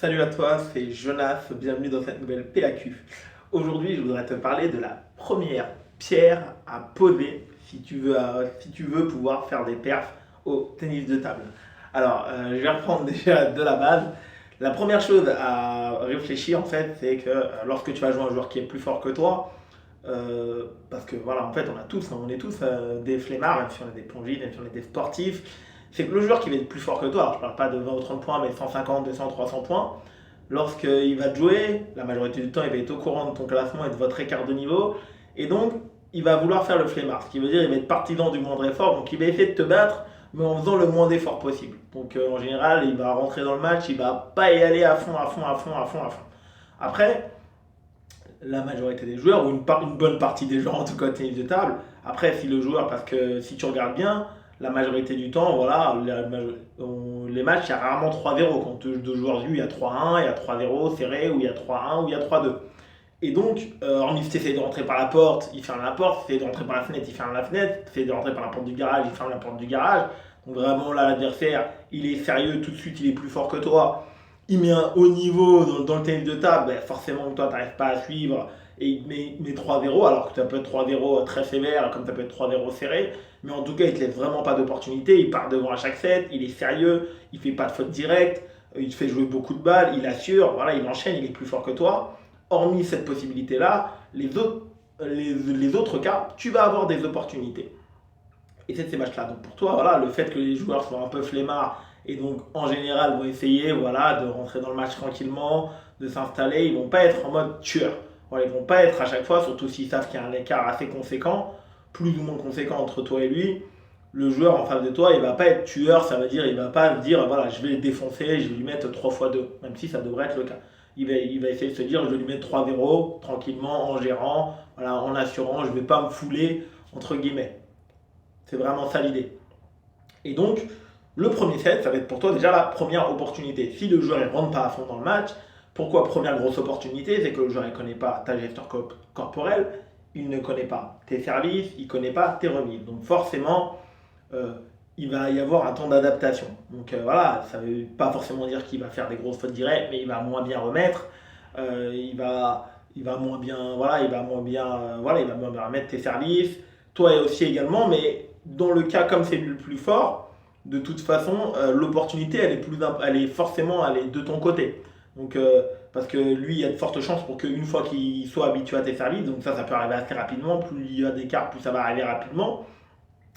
Salut à toi, c'est Jonas, bienvenue dans cette nouvelle PAQ. Aujourd'hui, je voudrais te parler de la première pierre à poser si tu veux pouvoir faire des perfs au tennis de table. Alors, je vais reprendre déjà de la base. La première chose à réfléchir en fait, c'est que lorsque tu vas jouer un joueur qui est plus fort que toi, parce que voilà, en fait, on est tous des flemmards, même si on est des plongistes, même si on est des sportifs. C'est que le joueur qui va être plus fort que toi, alors je parle pas de 20 ou 30 points, mais 150, 200, 300 points, lorsqu'il va te jouer, la majorité du temps, il va être au courant de ton classement et de votre écart de niveau, et donc il va vouloir faire le flemmard, ce qui veut dire qu'il va être partisan du moindre effort, donc il va essayer de te battre, mais en faisant le moins d'efforts possible. Donc en général, il va rentrer dans le match, il va pas y aller à fond, à fond, à fond, à fond, à fond. Après, la majorité des joueurs, ou une bonne partie des joueurs en tout cas au tennis de table. Après, si le joueur, parce que si tu regardes bien, la majorité du temps, voilà, les matchs, il y a rarement 3-0. Quand deux joueurs jouent, il y a 3-1, il y a 3-0 serré, ou il y a 3-1, ou il y a 3-2. Et donc, hormis si tu essaies de rentrer par la porte, il ferme la porte, si tu essaies de rentrer par la fenêtre, il ferme la fenêtre, si tu essaies de rentrer par la porte du garage, il ferme la porte du garage. Donc vraiment là, l'adversaire, il est sérieux, tout de suite, il est plus fort que toi, il met un haut niveau dans le tennis de table, ben forcément que toi, tu n'arrives pas à suivre, et il met 3-0, alors que ça peut être 3-0 très sévère, comme ça peut être 3-0 serré, mais en tout cas, il ne te laisse vraiment pas d'opportunité, il part devant à chaque set, il est sérieux, il ne fait pas de faute directe, il te fait jouer beaucoup de balles, il assure, voilà, il enchaîne, il est plus fort que toi. Hormis cette possibilité-là, les autres cas, tu vas avoir des opportunités. Et c'est de ces matchs-là. Donc pour toi, voilà, le fait que les joueurs soient un peu flemmards et donc en général vont essayer voilà, de rentrer dans le match tranquillement, de s'installer, ils vont pas être en mode tueur. Voilà, ils vont pas être à chaque fois, surtout s'ils savent qu'il y a un écart assez conséquent, plus ou moins conséquent entre toi et lui. Le joueur en face de toi, il va pas être tueur, ça veut dire il va pas dire voilà, je vais le défoncer, je vais lui mettre 3 fois 2, même si ça devrait être le cas. Il va essayer de se dire je vais lui mettre 3-0 tranquillement, en gérant, voilà, en assurant, je vais pas me fouler, entre guillemets. C'est vraiment ça l'idée. Et donc, le premier set, ça va être pour toi déjà la première opportunité. Si le joueur ne rentre pas à fond dans le match, pourquoi première grosse opportunité? C'est que le joueur ne connaît pas ta gestion corporelle, il ne connaît pas tes services, il ne connaît pas tes remises. Donc forcément, euh, il va y avoir un temps d'adaptation. Donc voilà, ça ne veut pas forcément dire qu'il va faire des grosses fautes directes, mais il va moins bien remettre. Il va moins bien, voilà, il va moins bien, voilà, il va moins bien remettre tes services. Toi aussi également, mais dans le cas comme c'est le plus fort, de toute façon, l'opportunité, elle est forcément elle est de ton côté. Donc, parce que lui, il y a de fortes chances pour qu'une fois qu'il soit habitué à tes services, donc ça peut arriver assez rapidement, plus il y a d'écart, plus ça va arriver rapidement,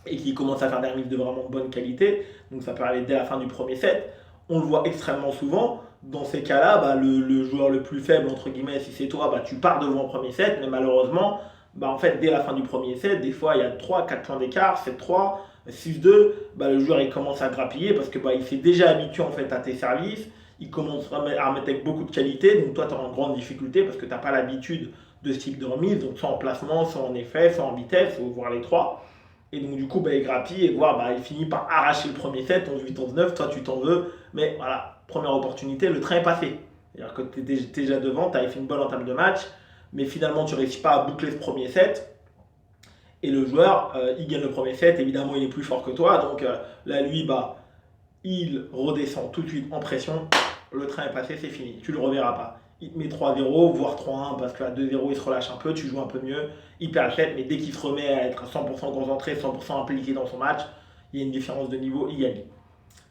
et qu'il commence à faire des remises de vraiment bonne qualité, donc ça peut arriver dès la fin du premier set. On le voit extrêmement souvent. Dans ces cas-là, bah, le joueur le plus faible, entre guillemets, si c'est toi, bah, tu pars devant au premier set, mais malheureusement, bah, en fait, dès la fin du premier set, des fois, il y a 3-4 points d'écart, 7-3, 6-2, bah, le joueur il commence à grappiller parce que bah, il s'est déjà habitué en fait, à tes services, il commence à remettre avec beaucoup de qualité, donc toi, tu es en grande difficulté parce que tu n'as pas l'habitude de ce type de remise, donc soit en placement, soit en effet, soit en vitesse, ou voir les trois. Et donc, du coup, bah, il grappille et voir, bah, il finit par arracher le premier set, 11-8, 11-9. Toi, tu t'en veux. Mais voilà, première opportunité, le train est passé. C'est-à-dire que tu étais déjà devant, tu avais fait une bonne entame de match, mais finalement, tu ne réussis pas à boucler ce premier set. Et le joueur, il gagne le premier set. Évidemment, il est plus fort que toi. Donc là, lui, bah, il redescend tout de suite en pression. Le train est passé, c'est fini. Tu ne le reverras pas. Il te met 3-0, voire 3-1, parce qu'à 2-0, il se relâche un peu, tu joues un peu mieux, il perd le set, mais dès qu'il se remet à être 100% concentré, 100% impliqué dans son match, il y a une différence de niveau, il gagne.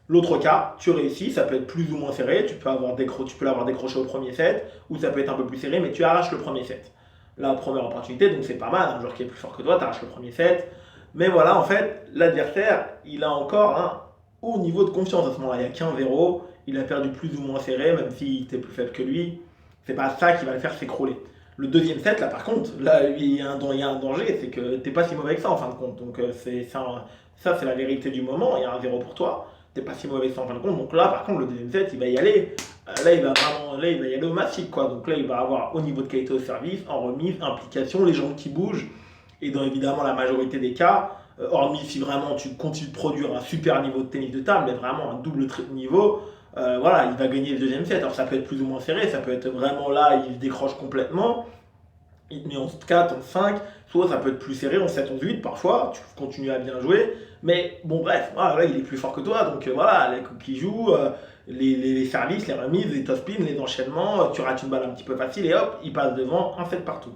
L'autre cas, tu réussis, ça peut être plus ou moins serré, tu peux l'avoir décroché au premier set, ou ça peut être un peu plus serré, mais tu arraches le premier set. La première opportunité, donc c'est pas mal, un joueur qui est plus fort que toi, tu arraches le premier set. Mais voilà, en fait, l'adversaire, il a encore un haut niveau de confiance à ce moment-là. Il y a 15-0, il a perdu plus ou moins serré, même s'il était plus faible que lui. C'est pas ça qui va le faire s'écrouler. Le deuxième set, là par contre, là il y a un danger, c'est que t'es pas si mauvais que ça en fin de compte. Donc ça, c'est la vérité du moment, il y a un 0 pour toi, t'es pas si mauvais que ça en fin de compte. Donc là par contre, le deuxième set, il va y aller. Là, il va y aller au massif quoi. Donc là, il va avoir au niveau de qualité au service, en remise, implication, les jambes qui bougent. Et dans évidemment la majorité des cas, hormis si vraiment tu continues de produire un super niveau de tennis de table, mais vraiment un double triple niveau, voilà, il va gagner le deuxième set. Alors ça peut être plus ou moins serré, ça peut être vraiment là, il décroche complètement, il te met en 4, en 5, soit ça peut être plus serré, en 7, en 8 parfois, tu continues à bien jouer. Mais bon, bref, voilà, là, il est plus fort que toi, donc voilà, les coups qui jouent, les services, les remises, les top spins, les enchaînements, tu rates une balle un petit peu facile et hop, il passe devant, un set partout.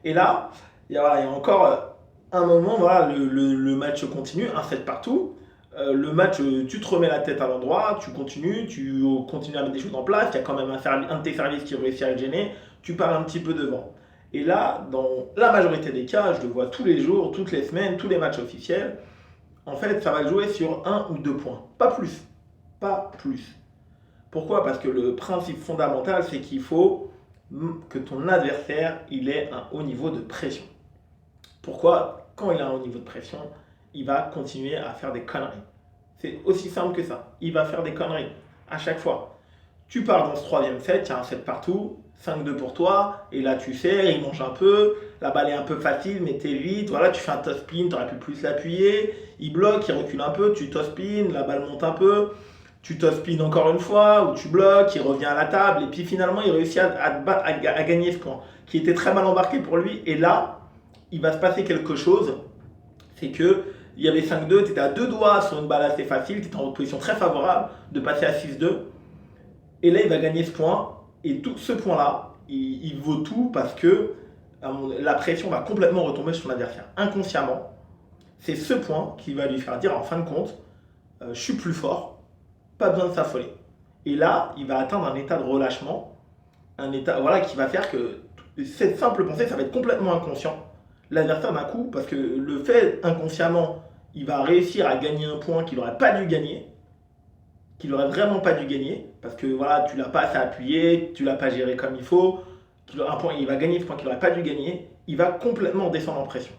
Et là, il y a encore un moment, voilà, le match continue, un set partout. Le match, tu te remets la tête à l'endroit, tu continues à mettre des choses en place, il y a quand même un de tes services qui réussit à le gêner, tu pars un petit peu devant. Et là, dans la majorité des cas, je le vois tous les jours, toutes les semaines, tous les matchs officiels, en fait, ça va jouer sur 1 ou 2 points, pas plus. Pas plus. Pourquoi? Parce que le principe fondamental, c'est qu'il faut que ton adversaire il ait un haut niveau de pression. Pourquoi? Quand il a un haut niveau de pression, il va continuer à faire des conneries. C'est aussi simple que ça. Il va faire des conneries à chaque fois. Tu pars dans ce troisième set, il y a un set partout, 5-2 pour toi, et là tu sais, il mange un peu, la balle est un peu facile, mais t'es vite, voilà, tu fais un toss spin, tu aurais pu plus l'appuyer, il bloque, il recule un peu, tu toss spin, la balle monte un peu, tu toss spin encore une fois, ou tu bloques, il revient à la table, et puis finalement il réussit à gagner ce point, qui était très mal embarqué pour lui, et là, il va se passer quelque chose, c'est que il y avait 5-2, tu étais à 2 doigts sur une balle assez facile, tu étais en position très favorable de passer à 6-2. Et là, il va gagner ce point. Et tout ce point-là, il vaut tout parce que la pression va complètement retomber sur son adversaire. Inconsciemment, c'est ce point qui va lui faire dire en fin de compte, je suis plus fort, pas besoin de s'affoler. Et là, il va atteindre un état de relâchement, un état voilà, qui va faire que cette simple pensée, ça va être complètement inconscient. L'adversaire d'un coup, parce que le fait inconsciemment, il va réussir à gagner un point qu'il n'aurait pas dû gagner, qu'il n'aurait vraiment pas dû gagner, parce que voilà, tu l'as pas assez appuyé, tu l'as pas géré comme il faut, un point, il va gagner ce point qu'il n'aurait pas dû gagner, il va complètement descendre en pression.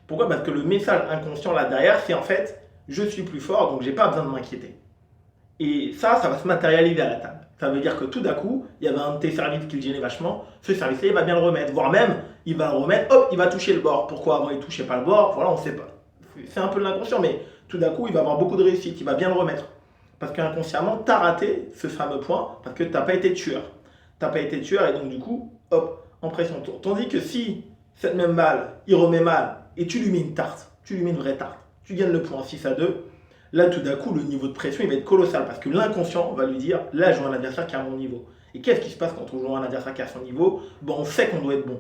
Pourquoi? Parce que le message inconscient là derrière, c'est en fait, je suis plus fort, donc j'ai pas besoin de m'inquiéter. Et ça va se matérialiser à la table. Ça veut dire que tout d'un coup, il y avait un de tes services qui le gênait vachement, ce service-là, il va bien le remettre, voire même, il va le remettre, hop, il va toucher le bord. Pourquoi avant il touchait pas le bord? Voilà, on ne sait pas. C'est un peu de l'inconscient, mais tout d'un coup, il va avoir beaucoup de réussite, il va bien le remettre. Parce qu'inconsciemment, tu as raté ce fameux point, parce que tu n'as pas été tueur. Tu n'as pas été tueur, et donc du coup, hop, en pression. Tandis que si cette même balle, il remet mal, et tu lui mets une tarte, tu lui mets une vraie tarte, tu gagnes le point 6-2, là tout d'un coup, le niveau de pression, il va être colossal, parce que l'inconscient va lui dire, là, je joue un adversaire qui a mon niveau. Et qu'est-ce qui se passe quand on joue un adversaire qui a son niveau? Bon, on sait qu'on doit être bon.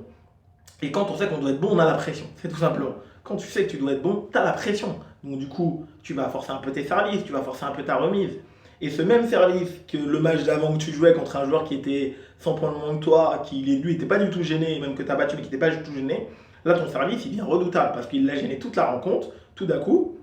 Et quand on sait qu'on doit être bon, on a la pression. C'est tout simplement. Quand tu sais que tu dois être bon, tu as la pression. Donc du coup, tu vas forcer un peu tes services, tu vas forcer un peu ta remise. Et ce même service que le match d'avant que tu jouais contre un joueur qui était 100 points de moins que toi, qui lui n'était pas du tout gêné, même que tu as battu mais qui n'était pas du tout gêné, là ton service il devient redoutable parce qu'il l'a gêné toute la rencontre, tout d'un coup.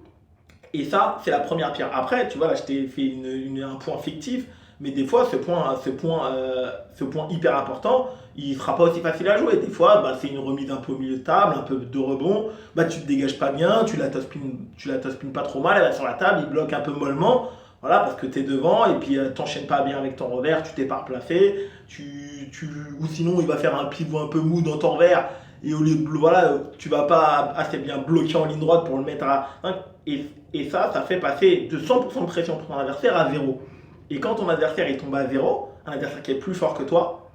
Et ça, c'est la première pierre. Après, tu vois, là je t'ai fait un point fictif, mais des fois ce point hyper important, il ne sera pas aussi facile à jouer. Des fois, bah, c'est une remise un peu au milieu de table, un peu de rebond, bah, tu ne te dégages pas bien, tu la tospines pas trop mal, elle va sur la table, il bloque un peu mollement. Voilà, parce que tu es devant et puis t'enchaînes pas bien avec ton revers, tu t'es pas replacé, ou sinon il va faire un pivot un peu mou dans ton revers et au lieu de voilà, tu vas pas assez bien bloquer en ligne droite pour le mettre à 5. Et ça fait passer de 100% de pression pour ton adversaire à 0. Et quand ton adversaire il tombe à 0, un adversaire qui est plus fort que toi,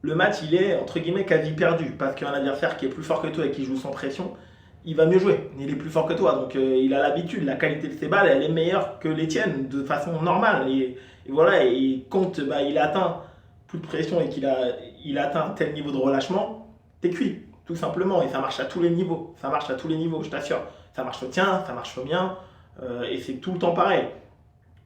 le match il est entre guillemets quasi perdu parce qu'un adversaire qui est plus fort que toi et qui joue sans pression, il va mieux jouer. Il est plus fort que toi, donc il a l'habitude, la qualité de ses balles, elle est meilleure que les tiennes de façon normale. Et voilà, et quand bah, il atteint plus de pression et il atteint un tel niveau de relâchement, t'es cuit, tout simplement. Et ça marche à tous les niveaux. Ça marche à tous les niveaux, je t'assure. Ça marche au tien, ça marche au mien, et c'est tout le temps pareil.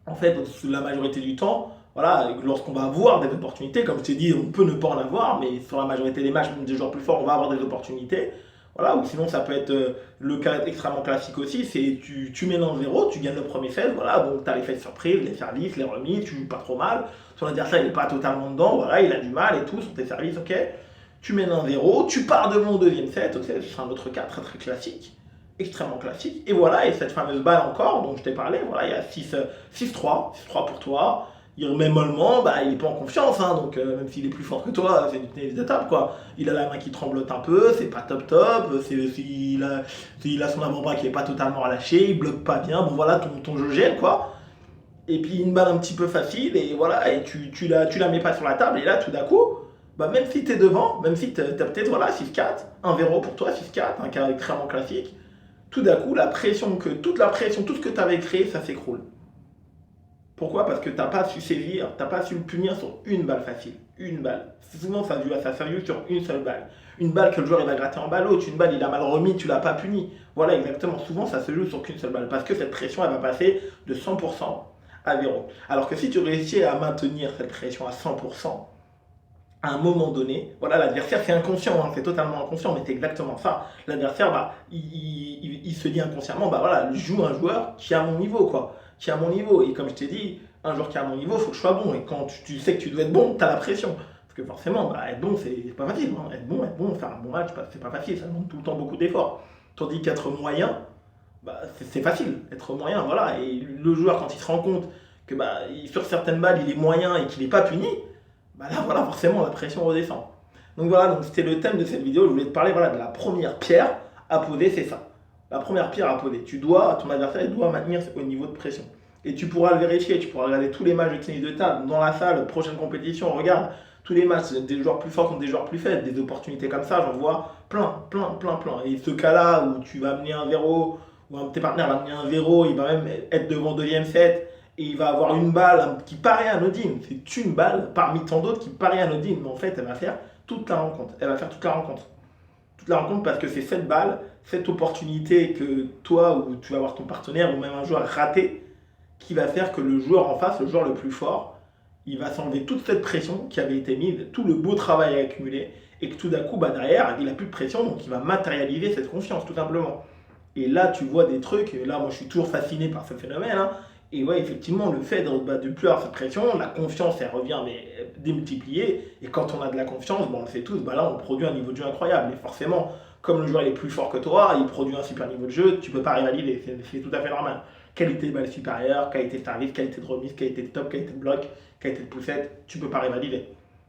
En fait, la majorité du temps, voilà, lorsqu'on va avoir des opportunités, comme je t'ai dit, on peut ne pas en avoir, mais sur la majorité des matchs, même des joueurs plus forts, on va avoir des opportunités. Voilà, ou sinon ça peut être le cas extrêmement classique aussi, c'est tu mènes en 0, tu gagnes le premier set, voilà, donc tu as les faits de surprise, les services, les remises, tu joues pas trop mal, ton adversaire il n'est pas totalement dedans, voilà, il a du mal et tout sur tes services, ok, tu mènes en 0, tu pars devant au deuxième set, ok, ce sera un autre cas très très classique, extrêmement classique, et voilà, et cette fameuse balle encore dont je t'ai parlé, voilà, il y a 6-3 pour toi, il remet mollement, bah, il n'est pas en confiance, hein, donc même s'il est plus fort que toi, c'est une tennis de table, quoi. Il a la main qui tremblote un peu, c'est pas top top, il a son avant-bras qui n'est pas totalement relâché, il bloque pas bien, bon voilà, ton jeu gèle, quoi. Et puis une balle un petit peu facile, et voilà, et tu la mets pas sur la table, et là, tout d'un coup, bah, même si tu es devant, même si tu as peut-être voilà, 6-4, 1-0 pour toi, 6-4, un cas extrêmement classique, tout d'un coup, toute la pression, tout ce que tu avais créé, ça s'écroule. Pourquoi? Parce que tu n'as pas su saisir, tu n'as pas su le punir sur une balle facile. Une balle. Souvent, ça se joue sur une seule balle. Une balle que le joueur il va gratter en balle haute, une balle il a mal remis, tu l'as pas puni. Voilà, exactement. Souvent, ça se joue sur qu'une seule balle. Parce que cette pression, elle va passer de 100% à 0. Alors que si tu réussis à maintenir cette pression à 100%, à un moment donné, voilà, l'adversaire c'est inconscient, hein, c'est totalement inconscient, mais c'est exactement ça. L'adversaire, bah, il se dit inconsciemment, bah voilà, je joue un joueur qui est à mon niveau, quoi. Qui est à mon niveau. Et comme je t'ai dit, un joueur qui est à mon niveau, il faut que je sois bon. Et quand tu sais que tu dois être bon, tu as la pression. Parce que forcément, bah, être bon, c'est pas facile. Hein. Être bon, faire un bon match, c'est pas facile, ça demande tout le temps beaucoup d'efforts. Tandis qu'être moyen, bah, c'est facile. Être moyen, voilà. Et le joueur, quand il se rend compte que bah, sur certaines balles, il est moyen et qu'il n'est pas puni, bah là, voilà, forcément, la pression redescend. Donc voilà, donc c'était le thème de cette vidéo. Je voulais te parler voilà, de la première pierre à poser, c'est ça. La première pierre à poser. Ton adversaire, il doit maintenir au niveau de pression. Et tu pourras le vérifier, tu pourras regarder tous les matchs de tennis de table dans la salle, prochaine compétition, regarde tous les matchs, des joueurs plus forts contre des joueurs plus faibles, des opportunités comme ça, j'en vois plein, plein, plein, plein. Et ce cas-là où tu vas mener un 0, ou tes partenaires vont mener un 0, il va même être devant deuxième set, et il va avoir une balle qui paraît anodine. C'est une balle parmi tant d'autres qui paraît anodine, mais en fait, elle va faire toute la rencontre. Elle va faire toute la rencontre. Toute la rencontre parce que c'est cette balle, cette opportunité que toi ou tu vas avoir ton partenaire ou même un joueur raté qui va faire que le joueur en face, le joueur le plus fort, il va s'enlever toute cette pression qui avait été mise, tout le beau travail accumulé, et que tout d'un coup, bah derrière, il n'a plus de pression, donc il va matérialiser cette confiance, tout simplement. Et là, tu vois des trucs, et là, moi, je suis toujours fasciné par ce phénomène, hein, et ouais, effectivement, le fait de plus avoir cette pression, la confiance, elle revient mais démultipliée, et quand on a de la confiance, bon, on le sait tous, bah là, on produit un niveau de jeu incroyable, et forcément, comme le joueur est plus fort que toi, il produit un super niveau de jeu, tu ne peux pas rivaliser, c'est tout à fait normal. Qualité de balle supérieure, qualité de service, qualité de remise, qualité de top, qualité de bloc, qualité de poussette, tu peux pas rivaliser.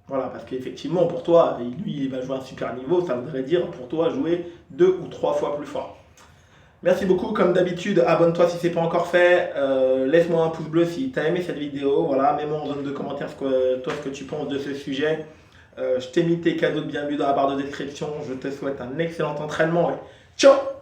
Voilà, parce qu'effectivement, pour toi, lui, il va jouer un super niveau, ça voudrait dire pour toi jouer 2 ou 3 fois plus fort. Merci beaucoup, comme d'habitude, abonne-toi si ce n'est pas encore fait, laisse-moi un pouce bleu si tu as aimé cette vidéo, voilà, mets-moi en zone de commentaires ce que tu penses de ce sujet. Je t'ai mis tes cadeaux de bienvenue dans la barre de description, je te souhaite un excellent entraînement et ciao!